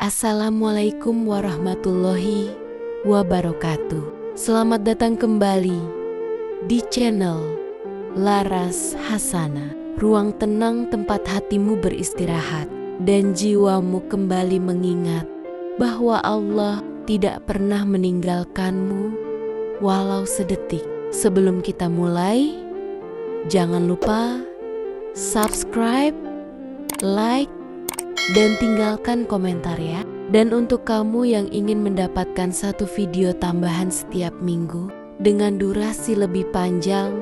Assalamualaikum warahmatullahi wabarakatuh. Selamat datang kembali di channel Laras Hasanah. Ruang tenang tempat hatimu beristirahat dan jiwamu kembali mengingat bahwa Allah tidak pernah meninggalkanmu walau sedetik. Sebelum kita mulai, jangan lupa subscribe, like, dan tinggalkan komentar ya. Dan untuk kamu yang ingin mendapatkan satu video tambahan setiap minggu dengan durasi lebih panjang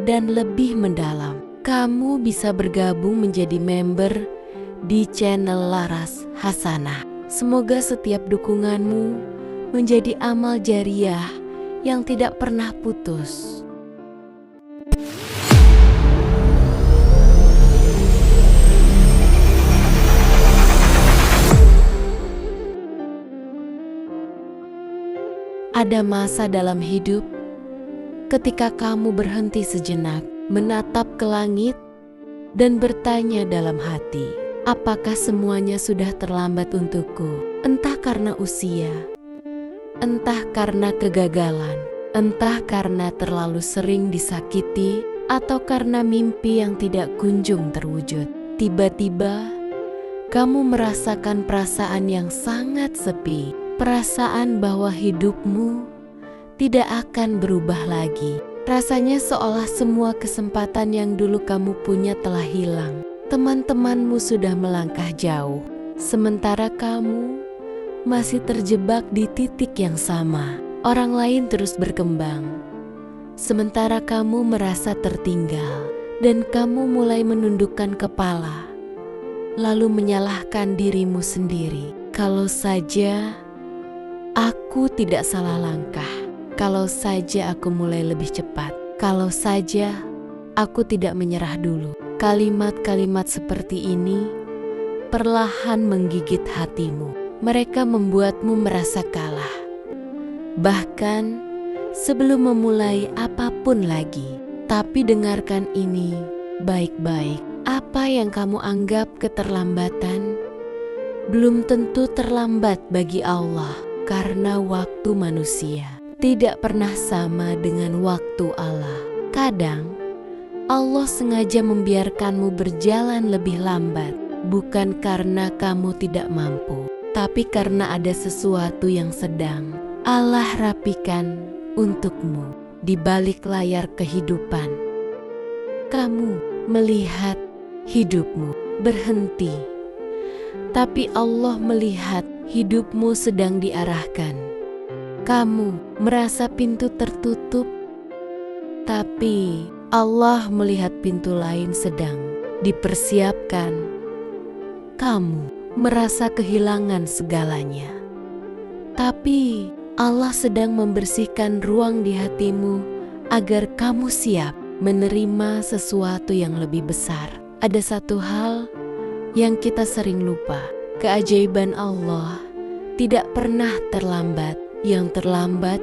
dan lebih mendalam, kamu bisa bergabung menjadi member di channel Laras Hasanah. Semoga setiap dukunganmu menjadi amal jariah yang tidak pernah putus. Ada masa dalam hidup ketika kamu berhenti sejenak, menatap ke langit dan bertanya dalam hati, apakah semuanya sudah terlambat untukku? Entah karena usia, entah karena kegagalan, entah karena terlalu sering disakiti, atau karena mimpi yang tidak kunjung terwujud. Tiba-tiba kamu merasakan perasaan yang sangat sepi. Perasaan bahwa hidupmu tidak akan berubah lagi. Rasanya seolah semua kesempatan yang dulu kamu punya telah hilang. Teman-temanmu sudah melangkah jauh, sementara kamu masih terjebak di titik yang sama. Orang lain terus berkembang, sementara kamu merasa tertinggal. Dan kamu mulai menundukkan kepala, lalu menyalahkan dirimu sendiri. Kalau saja aku tidak salah langkah, kalau saja aku mulai lebih cepat, kalau saja aku tidak menyerah dulu. Kalimat-kalimat seperti ini perlahan menggigit hatimu. Mereka membuatmu merasa kalah, bahkan sebelum memulai apapun lagi. Tapi dengarkan ini baik-baik. Apa yang kamu anggap keterlambatan belum tentu terlambat bagi Allah. Karena waktu manusia tidak pernah sama dengan waktu Allah. Kadang Allah sengaja membiarkanmu berjalan lebih lambat, bukan karena kamu tidak mampu, tapi karena ada sesuatu yang sedang Allah rapikan untukmu di balik layar kehidupan. Kamu melihat hidupmu berhenti, tapi Allah melihat hidupmu sedang diarahkan. Kamu merasa pintu tertutup, tapi Allah melihat pintu lain sedang dipersiapkan. Kamu merasa kehilangan segalanya, tapi Allah sedang membersihkan ruang di hatimu agar kamu siap menerima sesuatu yang lebih besar. Ada satu hal yang kita sering lupa. Keajaiban Allah tidak pernah terlambat. Yang terlambat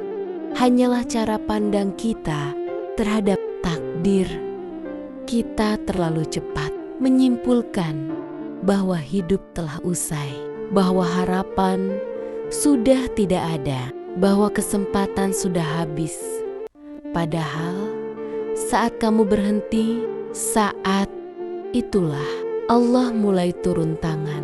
hanyalah cara pandang kita terhadap takdir. Kita terlalu cepat menyimpulkan bahwa hidup telah usai, bahwa harapan sudah tidak ada, bahwa kesempatan sudah habis. Padahal saat kamu berhenti, saat itulah Allah mulai turun tangan.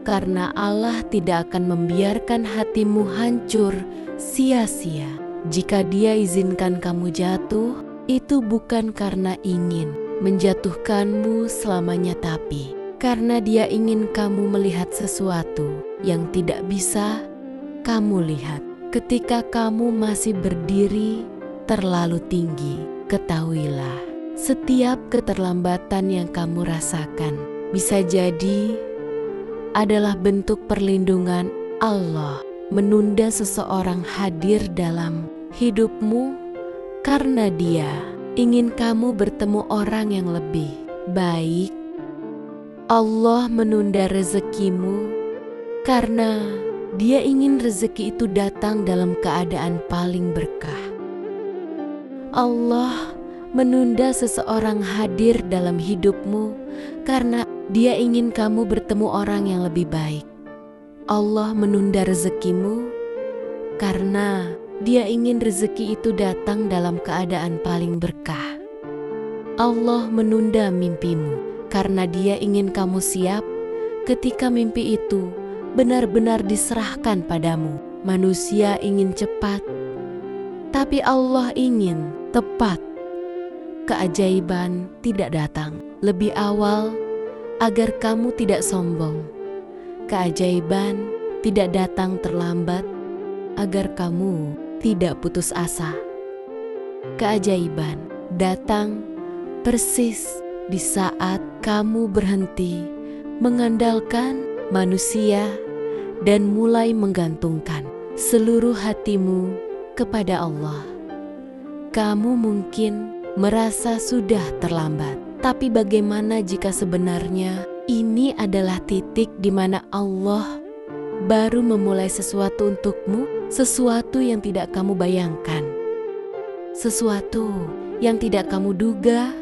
Karena Allah tidak akan membiarkan hatimu hancur sia-sia. Jika Dia izinkan kamu jatuh, itu bukan karena ingin menjatuhkanmu selamanya, tapi karena Dia ingin kamu melihat sesuatu yang tidak bisa kamu lihat. Ketika kamu masih berdiri terlalu tinggi, ketahuilah, setiap keterlambatan yang kamu rasakan bisa jadi adalah bentuk perlindungan Allah menunda seseorang hadir dalam hidupmu karena Dia ingin kamu bertemu orang yang lebih baik. Allah menunda rezekimu karena Dia ingin rezeki itu datang dalam keadaan paling berkah. Allah menunda seseorang hadir dalam hidupmu karena Dia ingin kamu bertemu orang yang lebih baik. Allah menunda rezekimu karena Dia ingin rezeki itu datang dalam keadaan paling berkah. Allah menunda mimpimu karena Dia ingin kamu siap ketika mimpi itu benar-benar diserahkan padamu. Manusia ingin cepat, tapi Allah ingin tepat. Keajaiban tidak datang lebih awal agar kamu tidak sombong. Keajaiban tidak datang terlambat agar kamu tidak putus asa. Keajaiban datang persis di saat kamu berhenti mengandalkan manusia dan mulai menggantungkan seluruh hatimu kepada Allah. Kamu mungkin merasa sudah terlambat, tapi bagaimana jika sebenarnya ini adalah titik di mana Allah baru memulai sesuatu untukmu, sesuatu yang tidak kamu bayangkan, sesuatu yang tidak kamu duga,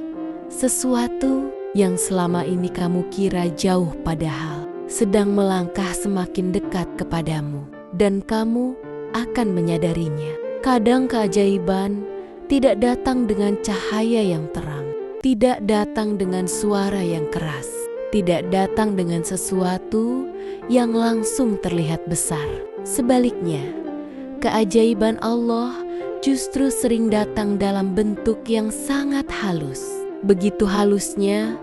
sesuatu yang selama ini kamu kira jauh padahal sedang melangkah semakin dekat kepadamu, dan kamu akan menyadarinya. Kadang keajaiban tidak datang dengan cahaya yang terang, tidak datang dengan suara yang keras, tidak datang dengan sesuatu yang langsung terlihat besar. Sebaliknya, keajaiban Allah justru sering datang dalam bentuk yang sangat halus. Begitu halusnya,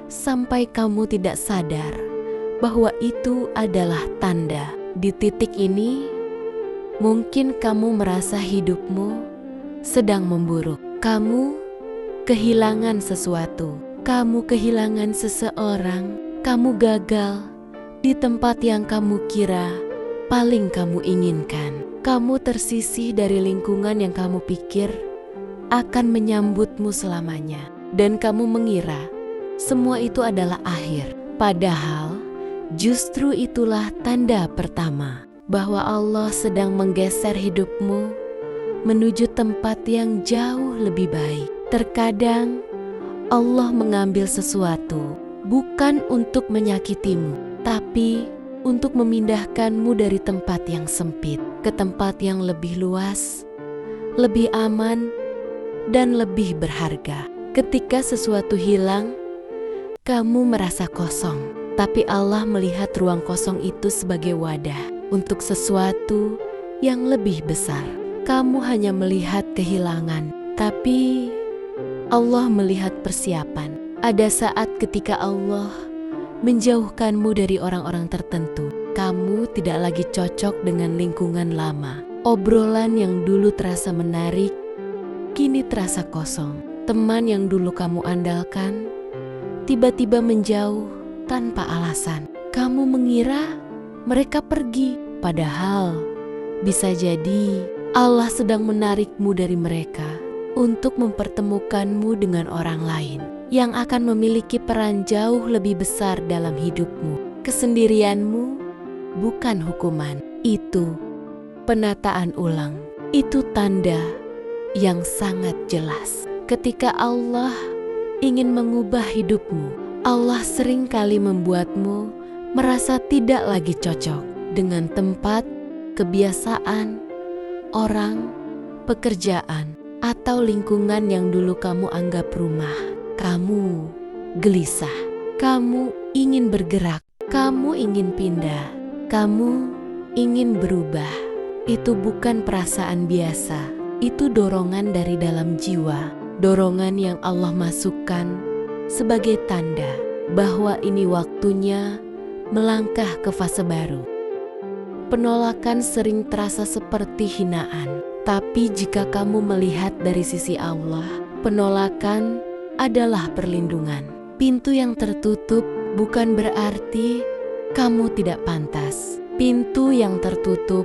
sampai kamu tidak sadar bahwa itu adalah tanda. Di titik ini, mungkin kamu merasa hidupmu sedang memburuk. Kamu kehilangan sesuatu, kamu kehilangan seseorang, kamu gagal di tempat yang kamu kira paling kamu inginkan. Kamu tersisih dari lingkungan yang kamu pikir akan menyambutmu selamanya, dan kamu mengira semua itu adalah akhir. Padahal justru itulah tanda pertama bahwa Allah sedang menggeser hidupmu menuju tempat yang jauh lebih baik. Terkadang Allah mengambil sesuatu bukan untuk menyakitimu, tapi untuk memindahkanmu dari tempat yang sempit ke tempat yang lebih luas, lebih aman, dan lebih berharga. Ketika sesuatu hilang, kamu merasa kosong, tapi Allah melihat ruang kosong itu sebagai wadah untuk sesuatu yang lebih besar. Kamu hanya melihat kehilangan, tapi Allah melihat persiapan. Ada saat ketika Allah menjauhkanmu dari orang-orang tertentu, kamu tidak lagi cocok dengan lingkungan lama. Obrolan yang dulu terasa menarik, kini terasa kosong. Teman yang dulu kamu andalkan, tiba-tiba menjauh tanpa alasan. Kamu mengira mereka pergi, padahal bisa jadi Allah sedang menarikmu dari mereka untuk mempertemukanmu dengan orang lain yang akan memiliki peran jauh lebih besar dalam hidupmu. Kesendirianmu bukan hukuman, itu penataan ulang. Itu tanda yang sangat jelas. Ketika Allah ingin mengubah hidupmu, Allah seringkali membuatmu merasa tidak lagi cocok dengan tempat, kebiasaan, orang, pekerjaan, atau lingkungan yang dulu kamu anggap rumah. Kamu gelisah, kamu ingin bergerak, kamu ingin pindah, kamu ingin berubah. Itu bukan perasaan biasa, itu dorongan dari dalam jiwa, dorongan yang Allah masukkan sebagai tanda bahwa ini waktunya melangkah ke fase baru. Penolakan sering terasa seperti hinaan, tapi jika kamu melihat dari sisi Allah, penolakan adalah perlindungan. Pintu yang tertutup bukan berarti kamu tidak pantas. Pintu yang tertutup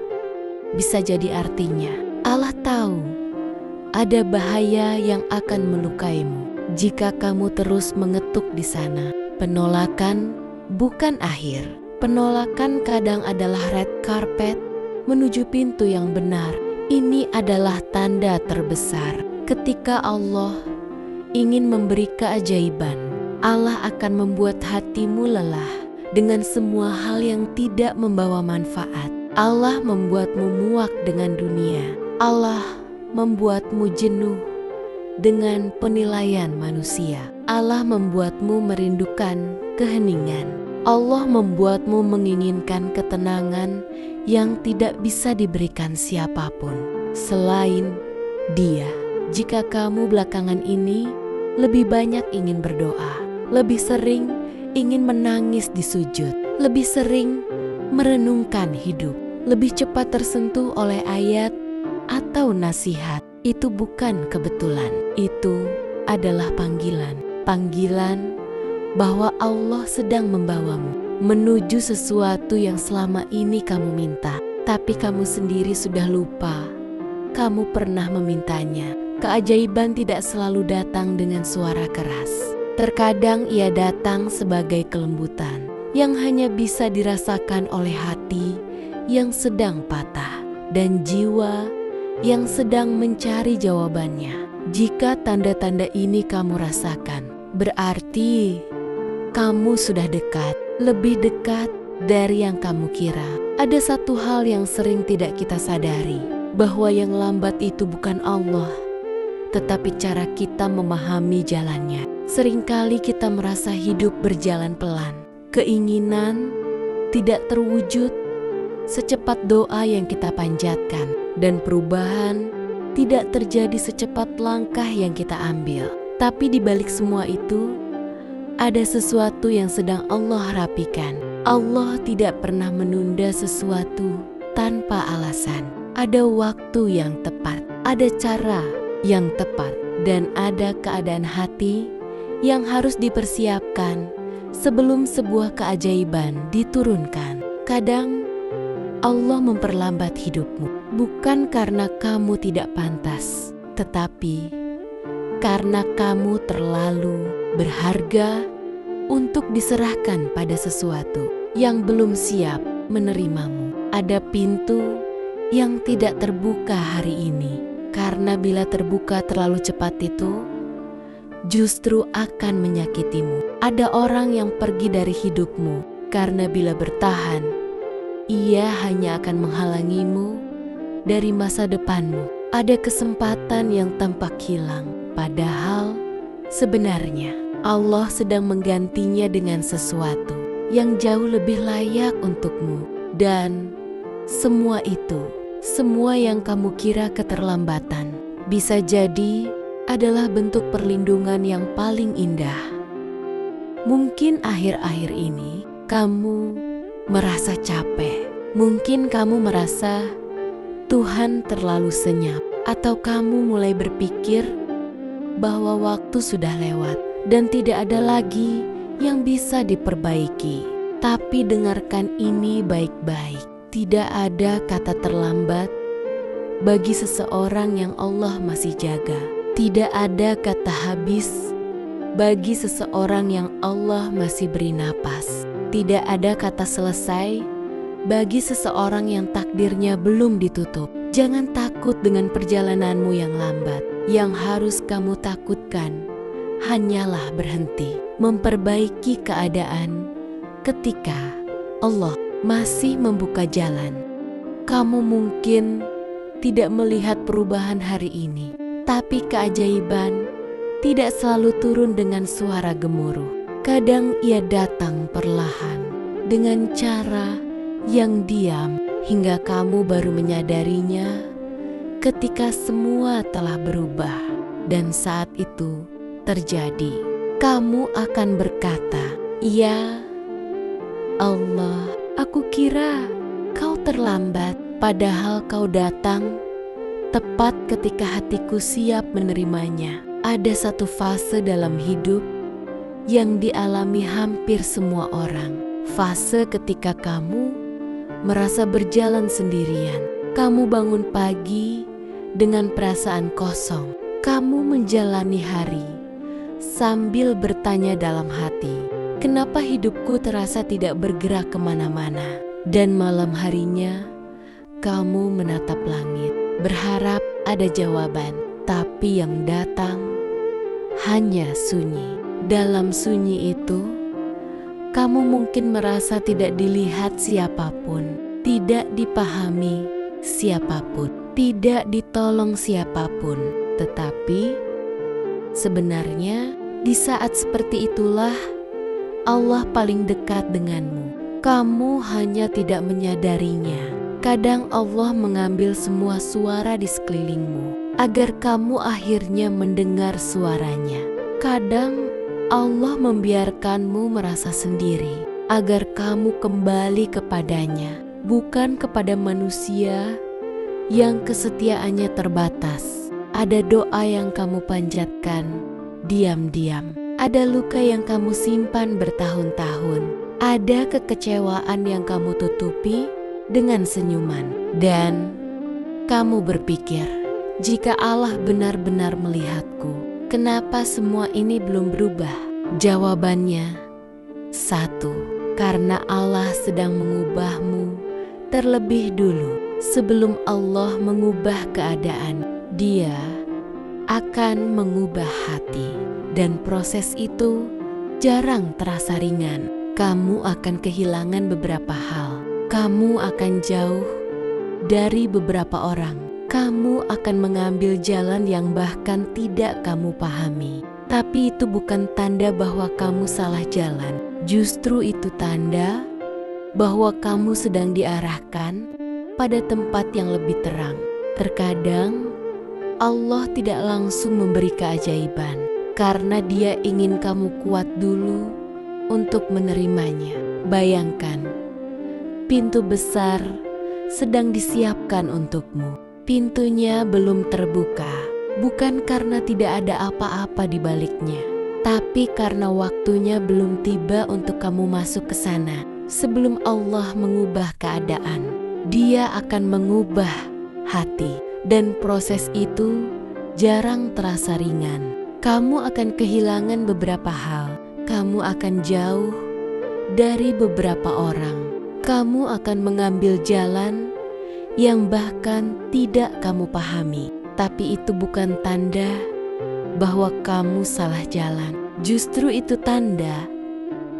bisa jadi artinya Allah tahu ada bahaya yang akan melukaimu jika kamu terus mengetuk di sana. Penolakan bukan akhir. Penolakan kadang adalah red carpet menuju pintu yang benar. Ini adalah tanda terbesar ketika Allah ingin memberi keajaiban. Allah akan membuat hatimu lelah dengan semua hal yang tidak membawa manfaat. Allah membuatmu muak dengan dunia. Allah membuatmu jenuh dengan penilaian manusia. Allah membuatmu merindukan keheningan. Allah membuatmu menginginkan ketenangan yang tidak bisa diberikan siapapun selain Dia. Jika kamu belakangan ini lebih banyak ingin berdoa, lebih sering ingin menangis di sujud, lebih sering merenungkan hidup, lebih cepat tersentuh oleh ayat atau nasihat, itu bukan kebetulan. Itu adalah panggilan. Panggilan bahwa Allah sedang membawamu menuju sesuatu yang selama ini kamu minta, tapi kamu sendiri sudah lupa kamu pernah memintanya. Keajaiban tidak selalu datang dengan suara keras. Terkadang ia datang sebagai kelembutan yang hanya bisa dirasakan oleh hati yang sedang patah dan jiwa yang sedang mencari jawabannya. Jika tanda-tanda ini kamu rasakan, berarti kamu sudah dekat, lebih dekat dari yang kamu kira. Ada satu hal yang sering tidak kita sadari, bahwa yang lambat itu bukan Allah, tetapi cara kita memahami jalannya. Seringkali kita merasa hidup berjalan pelan. Keinginan tidak terwujud secepat doa yang kita panjatkan, dan perubahan tidak terjadi secepat langkah yang kita ambil. Tapi di balik semua itu, ada sesuatu yang sedang Allah rapikan. Allah tidak pernah menunda sesuatu tanpa alasan. Ada waktu yang tepat, ada cara yang tepat, dan ada keadaan hati yang harus dipersiapkan sebelum sebuah keajaiban diturunkan. Kadang Allah memperlambat hidupmu, bukan karena kamu tidak pantas, tetapi karena kamu terlalu berharga untuk diserahkan pada sesuatu yang belum siap menerimamu. Ada pintu yang tidak terbuka hari ini, karena bila terbuka terlalu cepat itu justru akan menyakitimu. Ada orang yang pergi dari hidupmu karena bila bertahan, ia hanya akan menghalangimu dari masa depanmu. Ada kesempatan yang tampak hilang, padahal sebenarnya Allah sedang menggantinya dengan sesuatu yang jauh lebih layak untukmu. Dan semua itu, semua yang kamu kira keterlambatan, bisa jadi adalah bentuk perlindungan yang paling indah. Mungkin akhir-akhir ini kamu merasa capek. Mungkin kamu merasa Tuhan terlalu senyap, atau kamu mulai berpikir bahwa waktu sudah lewat dan tidak ada lagi yang bisa diperbaiki. Tapi dengarkan ini baik-baik. Tidak ada kata terlambat bagi seseorang yang Allah masih jaga. Tidak ada kata habis bagi seseorang yang Allah masih beri napas. Tidak ada kata selesai bagi seseorang yang takdirnya belum ditutup. Jangan takut dengan perjalananmu yang lambat. Yang harus kamu takutkan hanyalah berhenti memperbaiki keadaan ketika Allah masih membuka jalan. Kamu mungkin tidak melihat perubahan hari ini, tapi keajaiban tidak selalu turun dengan suara gemuruh. Kadang ia datang perlahan dengan cara yang diam hingga kamu baru menyadarinya ketika semua telah berubah. Dan saat itu terjadi, kamu akan berkata, "Ya Allah, aku kira kau terlambat, padahal kau datang tepat ketika hatiku siap menerimanya." Ada satu fase dalam hidup yang dialami hampir semua orang. Fase ketika kamu merasa berjalan sendirian. Kamu bangun pagi dengan perasaan kosong. Kamu menjalani hari sambil bertanya dalam hati, kenapa hidupku terasa tidak bergerak kemana-mana? Dan malam harinya, kamu menatap langit, berharap ada jawaban, tapi yang datang hanya sunyi. Dalam sunyi itu, Kamu mungkin merasa tidak dilihat siapapun, tidak dipahami siapapun, tidak ditolong siapapun. Tetapi sebenarnya di saat seperti itulah Allah paling dekat denganmu. Kamu hanya tidak menyadarinya. Kadang Allah mengambil semua suara di sekelilingmu agar kamu akhirnya mendengar suaranya. Kadang Allah membiarkanmu merasa sendiri agar kamu kembali kepadanya, bukan kepada manusia yang kesetiaannya terbatas. Ada doa yang kamu panjatkan diam-diam, ada luka yang kamu simpan bertahun-tahun, ada kekecewaan yang kamu tutupi dengan senyuman, dan kamu berpikir, jika Allah benar-benar melihatku, kenapa semua ini belum berubah? Jawabannya, satu, karena Allah sedang mengubahmu terlebih dulu. Sebelum Allah mengubah keadaan, Dia akan mengubah hati. Dan proses itu jarang terasa ringan. Kamu akan kehilangan beberapa hal. Kamu akan jauh dari beberapa orang. Kamu akan mengambil jalan yang bahkan tidak kamu pahami. Tapi itu bukan tanda bahwa kamu salah jalan. Justru itu tanda bahwa kamu sedang diarahkan pada tempat yang lebih terang. Terkadang Allah tidak langsung memberi keajaiban karena Dia ingin kamu kuat dulu untuk menerimanya. Bayangkan, pintu besar sedang disiapkan untukmu. Pintunya belum terbuka, bukan karena tidak ada apa-apa di baliknya, tapi karena waktunya belum tiba untuk kamu masuk ke sana. Sebelum Allah mengubah keadaan, Dia akan mengubah hati, dan proses itu jarang terasa ringan. Kamu akan kehilangan beberapa hal, kamu akan jauh dari beberapa orang, kamu akan mengambil jalan yang bahkan tidak kamu pahami. Tapi itu bukan tanda bahwa kamu salah jalan. Justru itu tanda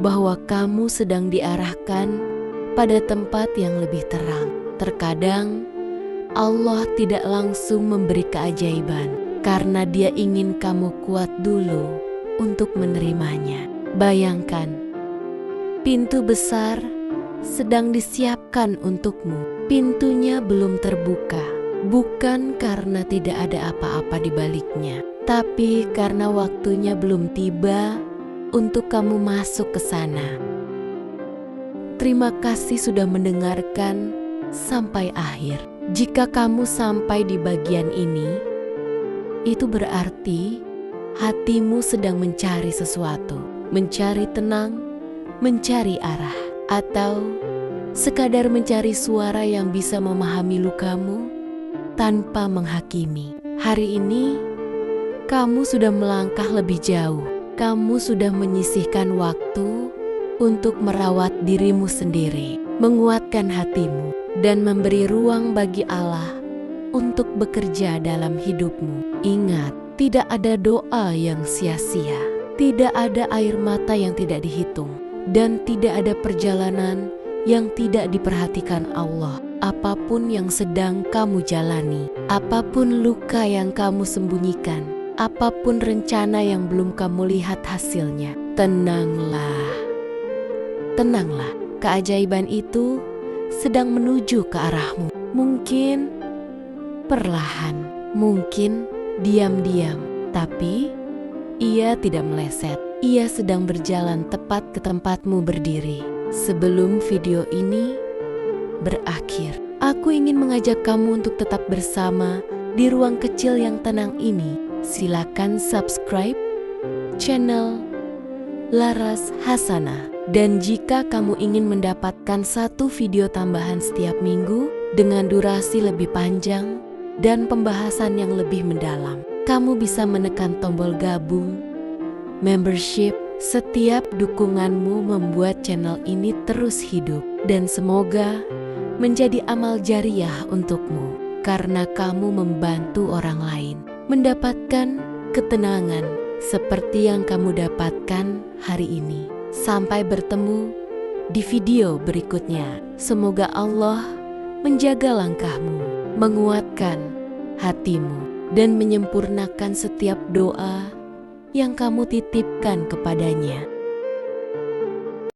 bahwa kamu sedang diarahkan pada tempat yang lebih terang. Terkadang Allah tidak langsung memberi keajaiban karena Dia ingin kamu kuat dulu untuk menerimanya. Bayangkan, pintu besar sedang disiapkan untukmu. Pintunya belum terbuka, bukan karena tidak ada apa-apa di baliknya, tapi karena waktunya belum tiba untuk kamu masuk ke sana. Terima kasih sudah mendengarkan sampai akhir. Jika kamu sampai di bagian ini, itu berarti hatimu sedang mencari sesuatu, mencari tenang, mencari arah, atau sekadar mencari suara yang bisa memahami lukamu tanpa menghakimi. Hari ini, kamu sudah melangkah lebih jauh. Kamu sudah menyisihkan waktu untuk merawat dirimu sendiri, menguatkan hatimu, dan memberi ruang bagi Allah untuk bekerja dalam hidupmu. Ingat, tidak ada doa yang sia-sia, tidak ada air mata yang tidak dihitung, dan tidak ada perjalanan yang tidak diperhatikan Allah. Apapun yang sedang kamu jalani, apapun luka yang kamu sembunyikan, apapun rencana yang belum kamu lihat hasilnya, tenanglah. Tenanglah, keajaiban itu sedang menuju ke arahmu. Mungkin perlahan, mungkin diam-diam, tapi ia tidak meleset. Ia sedang berjalan tepat ke tempatmu berdiri. Sebelum video ini berakhir, aku ingin mengajak kamu untuk tetap bersama di ruang kecil yang tenang ini. Silakan subscribe channel Laras Hasanah. Dan jika kamu ingin mendapatkan satu video tambahan setiap minggu dengan durasi lebih panjang dan pembahasan yang lebih mendalam, kamu bisa menekan tombol gabung, membership. Setiap dukunganmu membuat channel ini terus hidup dan semoga menjadi amal jariah untukmu karena kamu membantu orang lain mendapatkan ketenangan seperti yang kamu dapatkan hari ini. Sampai bertemu di video berikutnya. Semoga Allah menjaga langkahmu, menguatkan hatimu, dan menyempurnakan setiap doa yang kamu titipkan kepadanya.